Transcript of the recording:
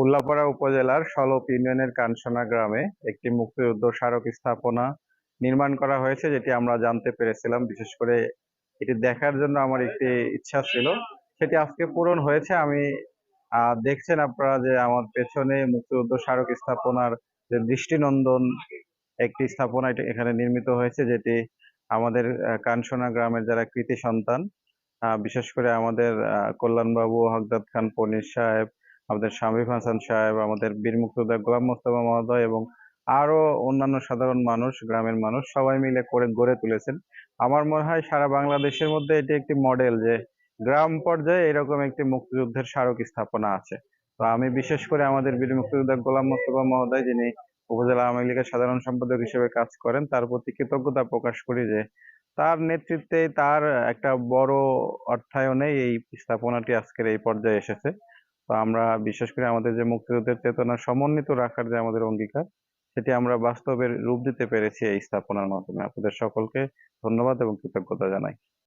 উল্লাপাড়া উপজেলার সলপ ইউনিয়নের কানসোনা গ্রামে একটি মুক্তিযুদ্ধ স্মারক স্থাপনা নির্মাণ করা হয়েছে, যেটি আমরা জানতে পেরেছিলাম। বিশেষ করে এটি দেখার জন্য আমার একটি ইচ্ছা ছিল, সেটি আজকে পূরণ হয়েছে। আমি দেখছেন আপনারা যে আমার পেছনে মুক্তিযুদ্ধ স্মারক স্থাপনার যে দৃষ্টিনন্দন একটি স্থাপনা এখানে নির্মিত হয়েছে, যেটি আমাদের কানসোনা গ্রামের যারা কৃতি সন্তান, বিশেষ করে আমাদের কল্যাণবাবু, হকদাদ খান পনির সাহেব, আমাদের শামীম হাসান সাহেব, আমাদের বীর মুক্তিযোদ্ধা গোলাম মোস্তফা মহোদয় এবং আরো অন্যান্য সাধারণ মানুষ, গ্রামের মানুষ সবাই মিলে করে গড়ে তুলেছেন। আমার মনে হয় সারা বাংলাদেশের মধ্যে এটি একটি মডেল যে গ্রাম পর্যায়ে এরকম একটি মুক্তিযুদ্ধের স্মারক স্থাপনা আছে। তো আমি বিশেষ করে আমাদের বীর মুক্তিযোদ্ধা গোলাম মোস্তফা মহোদয়, যিনি উপজেলা আওয়ামী লীগের সাধারণ সম্পাদক হিসেবে কাজ করেন, তার প্রতি কৃতজ্ঞতা প্রকাশ করি যে তার নেতৃত্বে, তার একটা বড় অর্থায়নে এই স্থাপনাটি আজকের এই পর্যায়ে এসেছে। তো আমরা বিশেষ করে আমাদের যে মুক্তিযুদ্ধের চেতনা সমন্বিত রাখার যে আমাদের অঙ্গীকার, সেটি আমরা বাস্তবে রূপ দিতে পেরেছি এই স্থাপনার মাধ্যমে। আপনাদের সকলকে ধন্যবাদ এবং কৃতজ্ঞতা জানাই।